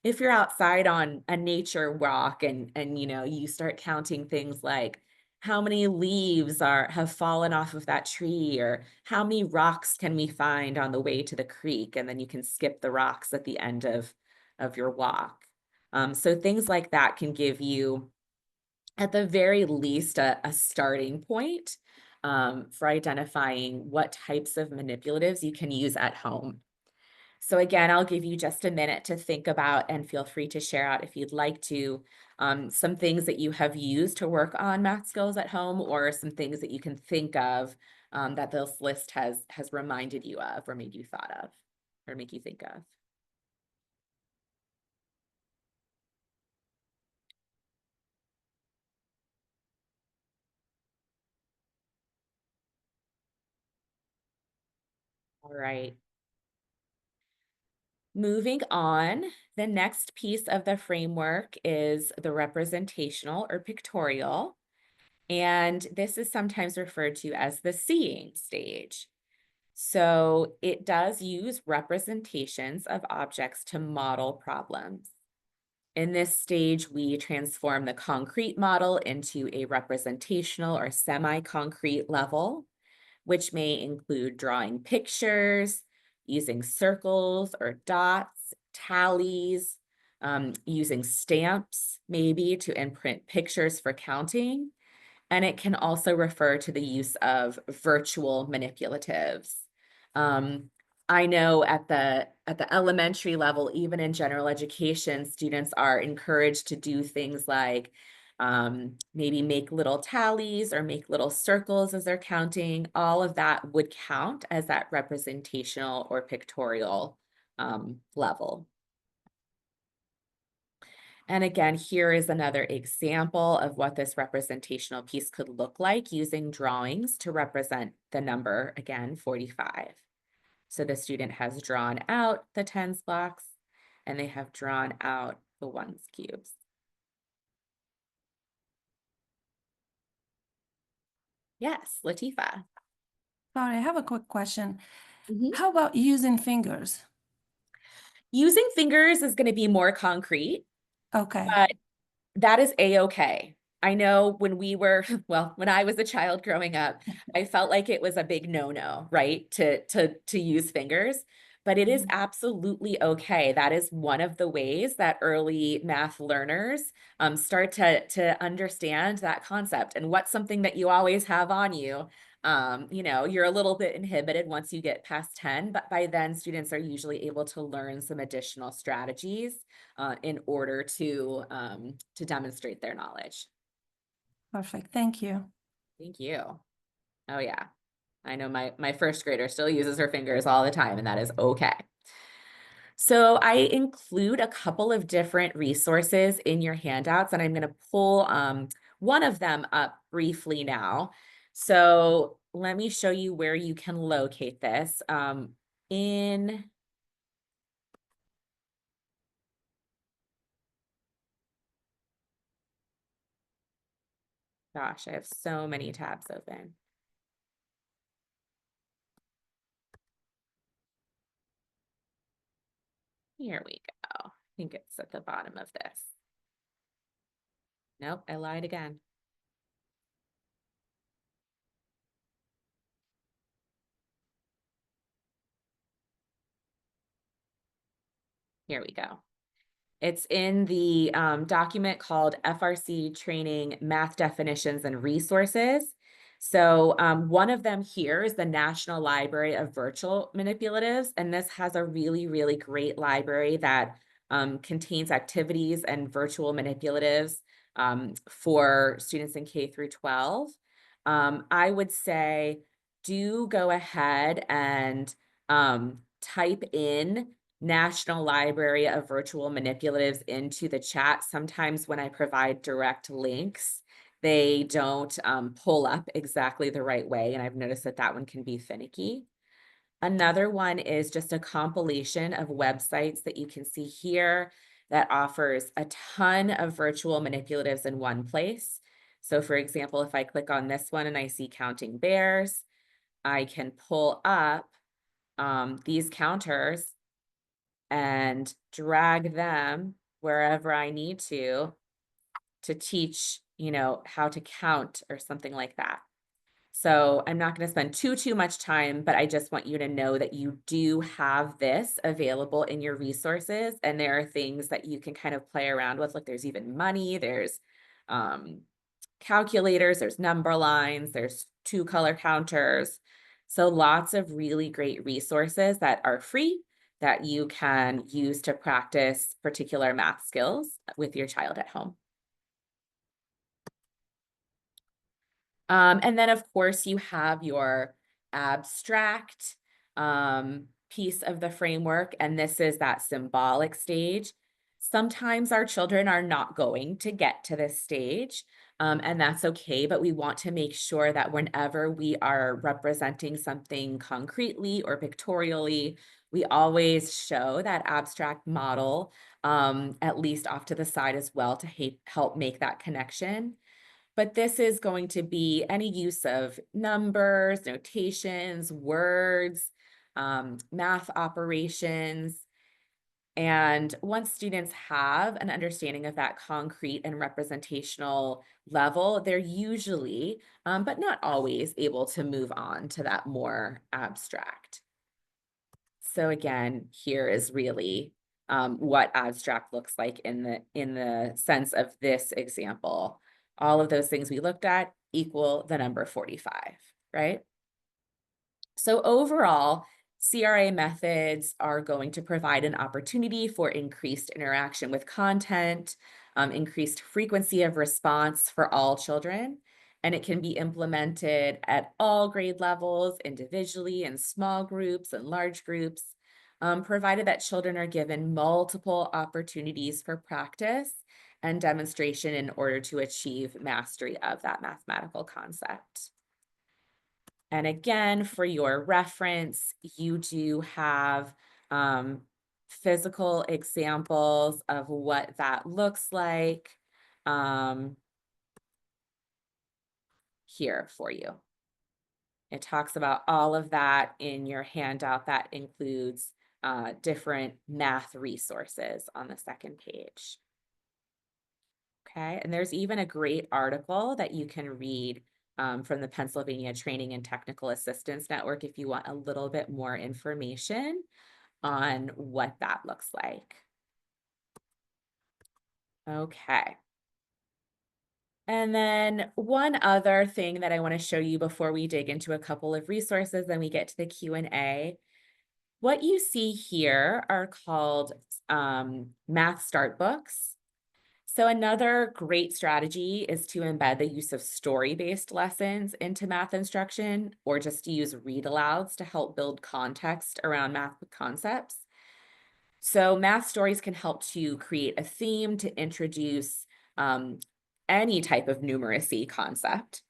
if you're outside on a nature walk and you start counting things like how many leaves have fallen off of that tree, or how many rocks can we find on the way to the creek, and then you can skip the rocks at the end of your walk. So things like that can give you, at the very least, a starting point for identifying what types of manipulatives you can use at home. So again, I'll give you just a minute to think about, and feel free to share out if you'd like to, some things that you have used to work on math skills at home, or some things that you can think of that this list has reminded you of, or made you thought of, or make you think of. All right. Moving on, the next piece of the framework is the representational or pictorial. And this is sometimes referred to as the seeing stage. So it does use representations of objects to model problems. In this stage, we transform the concrete model into a representational or semi-concrete level, which may include drawing pictures, using circles or dots, tallies, using stamps maybe to imprint pictures for counting. And it can also refer to the use of virtual manipulatives. I know at the elementary level, even in general education, students are encouraged to do things like maybe make little tallies or make little circles as they're counting. All of that would count as that representational or pictorial level. And again, here is another example of what this representational piece could look like using drawings to represent the number, again, 45. So the student has drawn out the tens blocks, and they have drawn out the ones cubes. Yes, Latifa. Sorry, I have a quick question. Mhm. How about using fingers? Using fingers is going to be more concrete, Okay. but that is a-okay. I know when we were, well, when I was a child growing up, I felt like it was a big no-no, right? To use fingers, but it is absolutely okay. That is one of the ways that early math learners start to understand that concept. And what's something that you always have on you? You're a little bit inhibited once you get past 10, but by then students are usually able to learn some additional strategies in order to demonstrate their knowledge. Perfect. Thank you. Thank you. Oh yeah, I know my first grader still uses her fingers all the time, and that is okay. So I include a couple of different resources in your handouts, and I'm going to pull one of them up briefly now. So let me show you where you can locate this. Gosh, I have so many tabs open. Here we go. think it's at the bottom of this. Nope, I lied again. Here we go. It's in the document called FRC Training Math Definitions and Resources. So one of them here is the National Library of Virtual Manipulatives. And this has a really, really great library that contains activities and virtual manipulatives for students in K through 12. I would say do go ahead and type in National Library of Virtual Manipulatives into the chat. Sometimes when I provide direct links, they don't pull up exactly the right way. And I've noticed that that one can be finicky. Another one is just a compilation of websites that you can see here that offers a ton of virtual manipulatives in one place. So for example, if I click on this one and I see counting bears, I can pull up these counters and drag them wherever I need to teach, how to count or something like that. So I'm not going to spend too much time, but I just want you to know that you do have this available in your resources, and there are things that you can kind of play around with. Like there's even money, there's calculators, there's number lines, there's 2-color counters. So lots of really great resources that are free that you can use to practice particular math skills with your child at home. And then of course you have your abstract piece of the framework, and this is that symbolic stage. Sometimes our children are not going to get to this stage, and that's okay, but we want to make sure that whenever we are representing something concretely or pictorially, we always show that abstract model, at least off to the side as well, to help make that connection. But this is going to be any use of numbers, notations, words, math operations. And once students have an understanding of that concrete and representational level, they're usually, but not always, able to move on to that more abstract. So again, here is really what abstract looks like in the sense of this example. All of those things we looked at equal the number 45, right? So overall, CRA methods are going to provide an opportunity for increased interaction with content, increased frequency of response for all children, and it can be implemented at all grade levels, individually, in small groups and large groups, provided that children are given multiple opportunities for practice and demonstration in order to achieve mastery of that mathematical concept. And again, for your reference, you do have physical examples of what that looks like here for you. It talks about all of that in your handout. That includes different math resources on the second page. Okay, and there's even a great article that you can read from the Pennsylvania Training and Technical Assistance Network if you want a little bit more information on what that looks like. Okay. And then one other thing that I want to show you before we dig into a couple of resources, then we get to the Q&A. What you see here are called math start books. So another great strategy is to embed the use of story-based lessons into math instruction, or just to use read alouds to help build context around math concepts. So math stories can help to create a theme to introduce any type of numeracy concept.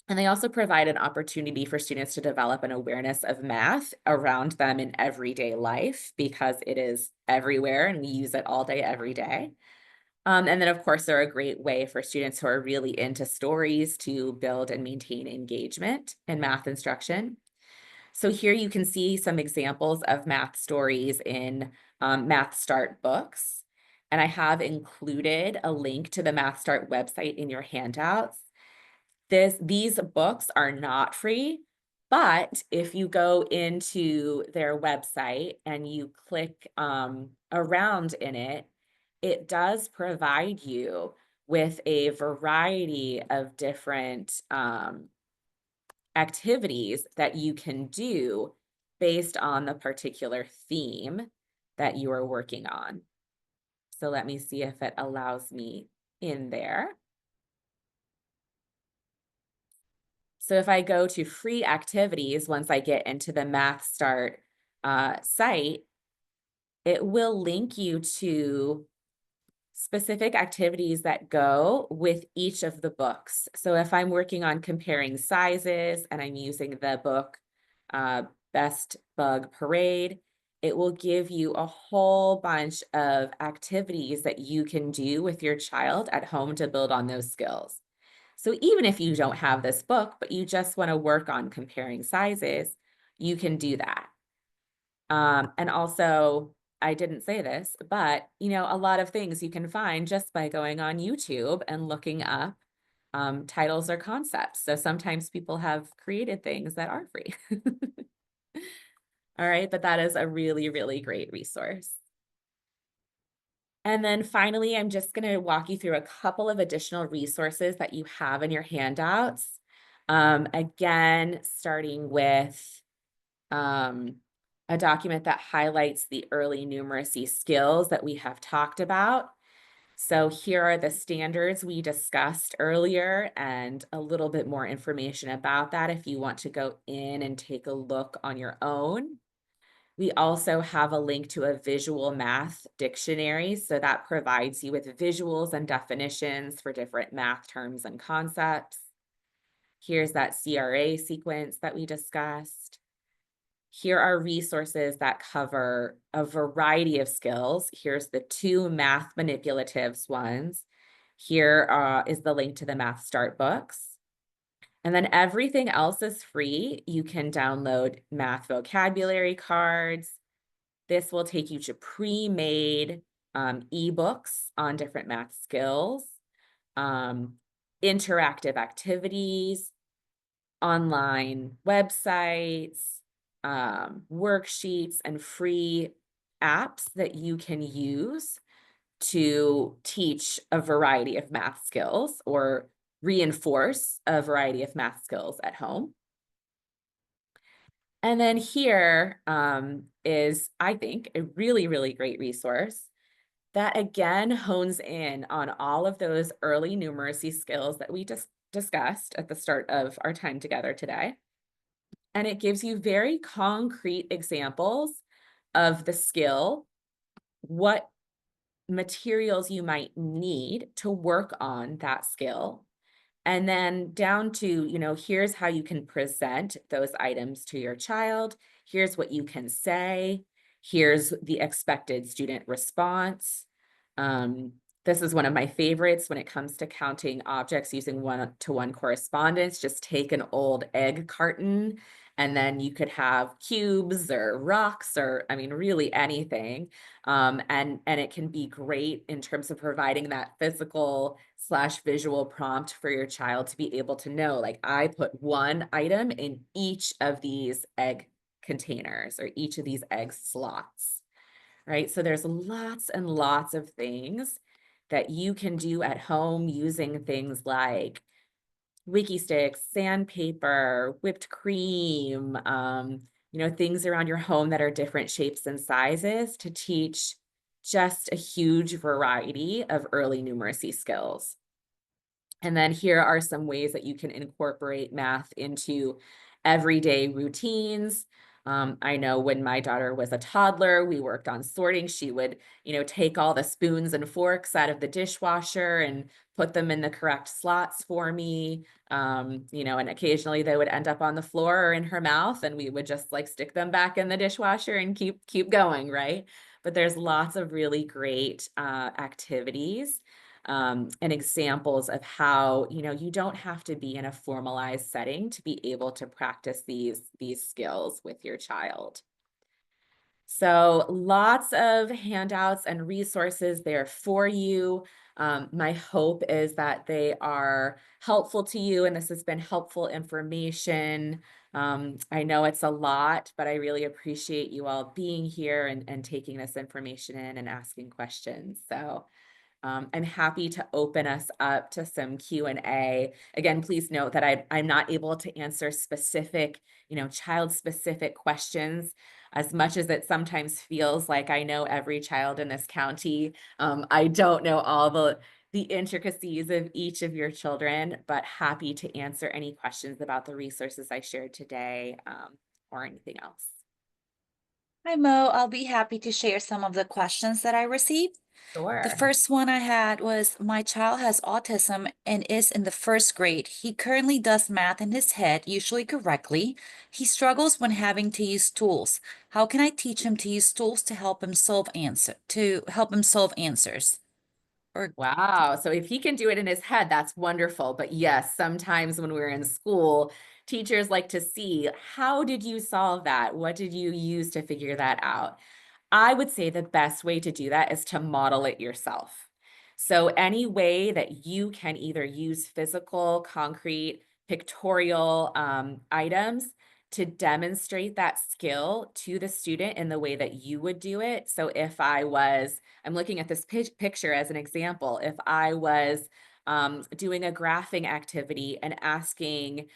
And they also provide an opportunity for students to develop an awareness of math around them in everyday life, because it is everywhere and we use it all day, every day. And then, of course, they're a great way for students who are really into stories to build and maintain engagement in math instruction. So here you can see some examples of math stories in Math Start books. And I have included a link to the Math Start website in your handouts. These books are not free, but if you go into their website and you click around in it, it does provide you with a variety of different activities that you can do based on the particular theme that you are working on. So let me see if it allows me in there. So if I go to free activities, once I get into the Math Start site, it will link you to specific activities that go with each of the books. So if I'm working on comparing sizes and I'm using the book Best Bug Parade, it will give you a whole bunch of activities that you can do with your child at home to build on those skills. So even if you don't have this book, but you just want to work on comparing sizes, you can do that. And also, I didn't say this, but a lot of things you can find just by going on YouTube and looking up titles or concepts. So sometimes people have created things that are free. All right, but that is a really, really great resource. And then finally, I'm just going to walk you through a couple of additional resources that you have in your handouts. Again, starting with a document that highlights the early numeracy skills that we have talked about. So here are the standards we discussed earlier and a little bit more information about that if you want to go in and take a look on your own. We also have a link to a visual math dictionary. So that provides you with visuals and definitions for different math terms and concepts. Here's that CRA sequence that we discussed. Here are resources that cover a variety of skills. Here's the 2 math manipulatives ones. Here is the link to the Math Start books. And then everything else is free. You can download math vocabulary cards. This will take you to pre-made ebooks on different math skills, interactive activities, online websites, worksheets, and free apps that you can use to teach a variety of math skills or reinforce a variety of math skills at home. And then here is, I think, a really, really great resource that again hones in on all of those early numeracy skills that we just discussed at the start of our time together today. And it gives you very concrete examples of the skill, what materials you might need to work on that skill, and then down to, here's how you can present those items to your child. Here's what you can say. Here's the expected student response. This is one of my favorites when it comes to counting objects using one-to-one correspondence. Just take an old egg carton, and then you could have cubes or rocks or, I mean, really anything. And it can be great in terms of providing that physical/visual prompt for your child to be able to know, like, I put one item in each of these egg containers or each of these egg slots, right? So there's lots and lots of things that you can do at home using things like wiki sticks, sandpaper, whipped cream, things around your home that are different shapes and sizes to teach just a huge variety of early numeracy skills. And then here are some ways that you can incorporate math into everyday routines. I know when my daughter was a toddler, we worked on sorting. She would, take all the spoons and forks out of the dishwasher and put them in the correct slots for me. And occasionally they would end up on the floor or in her mouth, and we would just like stick them back in the dishwasher and keep going, right? But there's lots of really great activities and examples of how, you don't have to be in a formalized setting to be able to practice these skills with your child. So lots of handouts and resources there for you. My hope is that they are helpful to you and this has been helpful information. I know it's a lot, but I really appreciate you all being here and taking this information in and asking questions. So I'm happy to open us up to some Q&A. Again, please note that I'm not able to answer specific, child-specific questions. As much as it sometimes feels like I know every child in this county, I don't know all the intricacies of each of your children, but happy to answer any questions about the resources I shared today, or anything else. Hi, Mo. I'll be happy to share some of the questions that I received. The Sure. first one I had was my child has autism and is in the first grade. He currently does math in his head, usually correctly. He struggles when having to use tools. How can I teach him to use tools to help him solve answers? Or Wow. So if he can do it in his head, that's wonderful. But yes, sometimes when we're in school, teachers like to see, how did you solve that? What did you use to figure that out? I would say the best way to do that is to model it yourself. So any way that you can either use physical, concrete, pictorial items to demonstrate that skill to the student in the way that you would do it. So if I'm looking at this picture as an example, if I was doing a graphing activity and asking,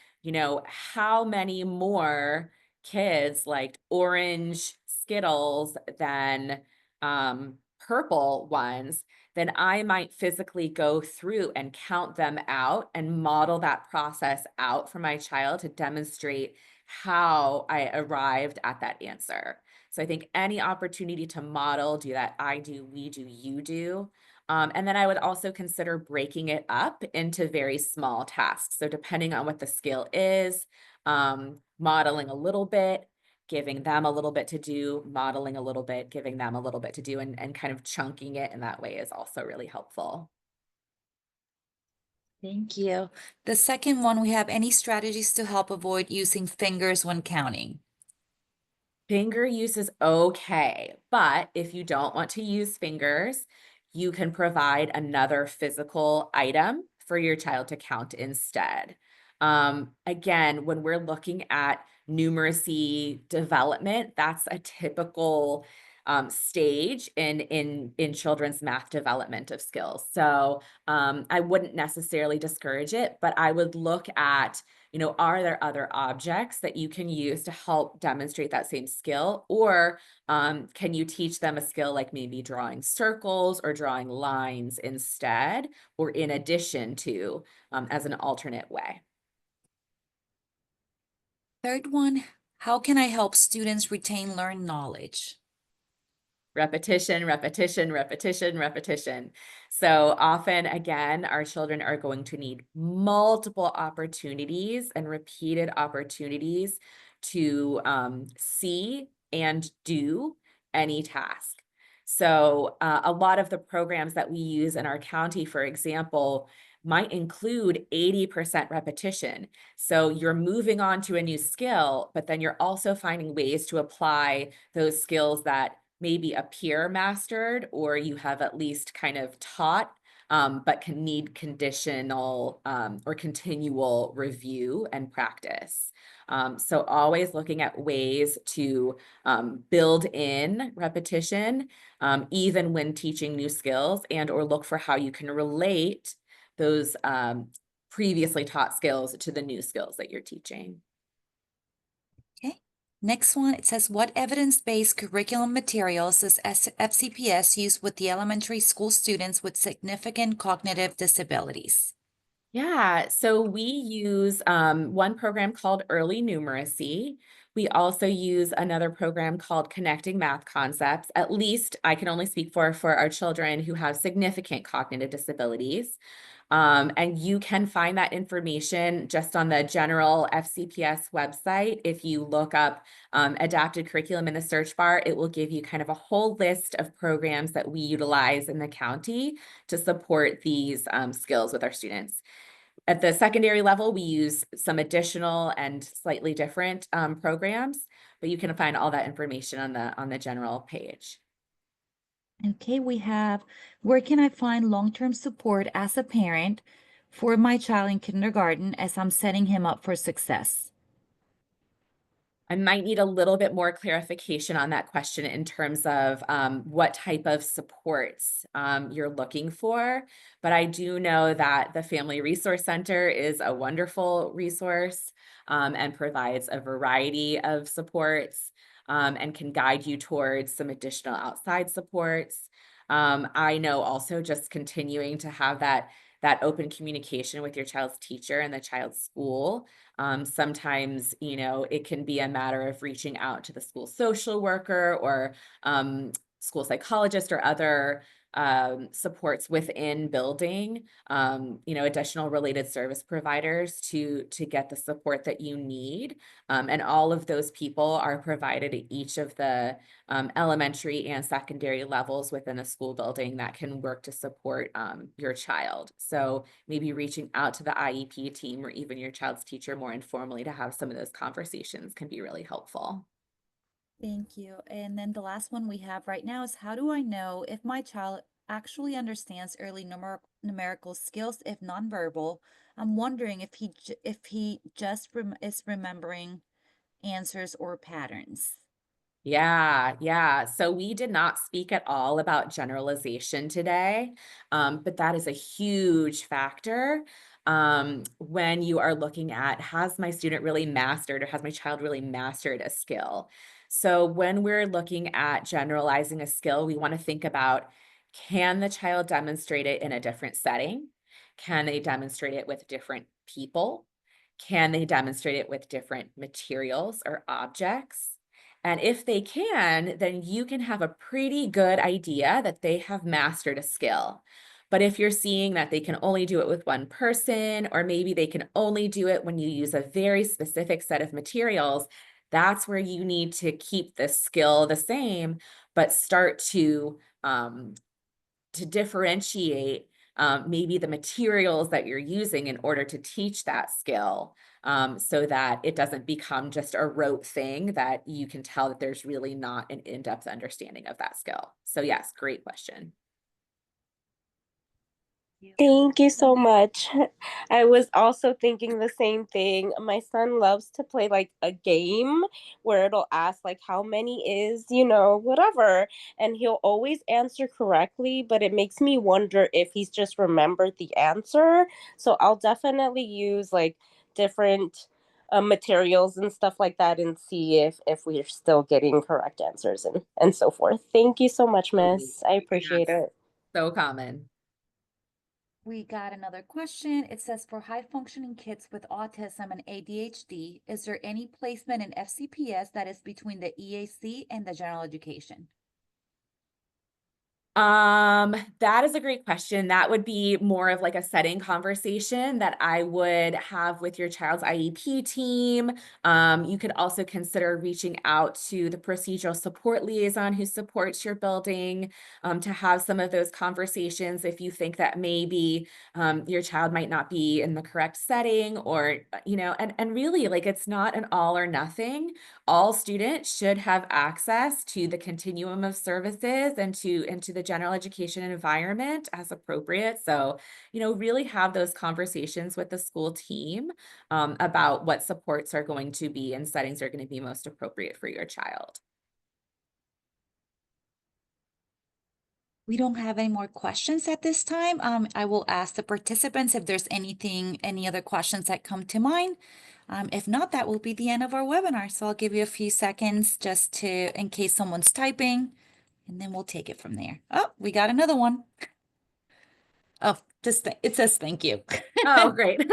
how many more kids liked orange Skittles than purple ones, then I might physically go through and count them out and model that process out for my child to demonstrate how I arrived at that answer. So I think any opportunity to model, do that I do, we do, you do. And then I would also consider breaking it up into very small tasks. So depending on what the skill is, modeling a little bit, giving them a little bit to do, modeling a little bit, giving them a little bit to do, and kind of chunking it in that way is also really helpful. thank you. The second one, we have any strategies to help avoid using fingers when counting? Finger use is okay, but if you don't want to use fingers, you can provide another physical item for your child to count instead. Again, when we're looking at numeracy development, that's a typical stage in children's math development of skills. So I wouldn't necessarily discourage it, but I would look at, are there other objects that you can use to help demonstrate that same skill? Or can you teach them a skill like maybe drawing circles or drawing lines instead, or in addition to, as an alternate way? Third one, how can I help students retain learned knowledge? Repetition, repetition, repetition, repetition. So often, again, our children are going to need multiple opportunities and repeated opportunities to see and do any task. So a lot of the programs that we use in our county, for example, might include 80% repetition. So you're moving on to a new skill, but then you're also finding ways to apply those skills that maybe a peer mastered or you have at least kind of taught, but can need conditional or continual review and practice. So always looking at ways to build in repetition, even when teaching new skills, and or look for how you can relate those previously taught skills to the new skills that you're teaching. Okay. Next one, it says, what evidence-based curriculum materials does FCPS use with the elementary school students with significant cognitive disabilities? Yeah, so we use one program called Early Numeracy. We also use another program called Connecting Math Concepts. At least I can only speak for our children who have significant cognitive disabilities. And you can find that information just on the general FCPS website. If you look up adapted curriculum in the search bar, it will give you kind of a whole list of programs that we utilize in the county to support these skills with our students. At the secondary level, we use some additional and slightly different programs, but you can find all that information on the general page. Okay, we have, where can I find long-term support as a parent for my child in kindergarten as I'm setting him up for success? I might need a little bit more clarification on that question in terms of what type of supports you're looking for. But I do know that the Family Resource Center is a wonderful resource and provides a variety of supports and can guide you towards some additional outside supports. I know also just continuing to have that open communication with your child's teacher and the child's school. Sometimes, it can be a matter of reaching out to the school social worker or school psychologist or other supports within building, additional related service providers to get the support that you need. And all of those people are provided at each of the elementary and secondary levels within a school building that can work to support your child. So maybe reaching out to the IEP team or even your child's teacher more informally to have some of those conversations can be really helpful. Thank you. And then the last one we have right now is, how do I know if my child actually understands early numerical skills if nonverbal? I'm wondering if he just is remembering answers or patterns. Yeah. So we did not speak at all about generalization today, but that is a huge factor when you are looking at, has my student really mastered or has my child really mastered a skill? So when we're looking at generalizing a skill, we want to think about, can the child demonstrate it in a different setting? Can they demonstrate it with different people? Can they demonstrate it with different materials or objects? And if they can, then you can have a pretty good idea that they have mastered a skill. But if you're seeing that they can only do it with one person, or maybe they can only do it when you use a very specific set of materials, that's where you need to keep the skill the same, but start to differentiate maybe the materials that you're using in order to teach that skill, so that it doesn't become just a rote thing that you can tell that there's really not an in-depth understanding of that skill. So yes, great question. Thank you so much. I was also thinking the same thing. My son loves to play like a game where it'll ask like how many is, whatever, and he'll always answer correctly, but it makes me wonder if he's just remembered the answer. So I'll definitely use like different materials and stuff like that and see if we're still getting correct answers and so forth. Thank you so much, Absolutely. Miss. I appreciate Yes, it. so common. We got another question. It says, for high functioning kids with autism and ADHD, is there any placement in FCPS that is between the EAC and the general education? That is a great question. That would be more of like a setting conversation that I would have with your child's IEP team. You could also consider reaching out to the procedural support liaison who supports your building, to have some of those conversations if you think that maybe your child might not be in the correct setting, or and really, like, it's not an all or nothing. All students should have access to the continuum of services and to the general education environment as appropriate. So, really have those conversations with the school team about what supports are going to be and settings are going to be most appropriate for your child. We don't have any more questions at this time. I will ask the participants if there's any other questions that come to mind. If not, that will be the end of our webinar. So I'll give you a few seconds just in case someone's typing, and then we'll take it from there. Oh, we got another one. Oh, it says thank you. Oh, great.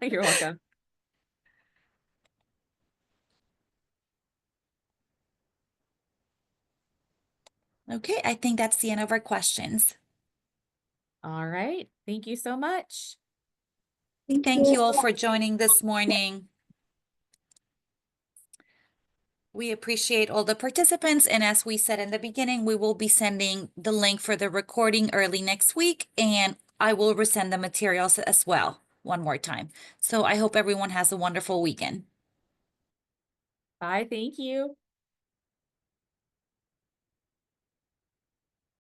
You're welcome. Okay, I think that's the end of our questions. All right. Thank you so much. Thank you all for joining this morning. We appreciate all the participants, and as we said in the beginning, we will be sending the link for the recording early next week, and I will resend the materials as well. one more time. So I hope everyone has a wonderful weekend. Bye, thank you.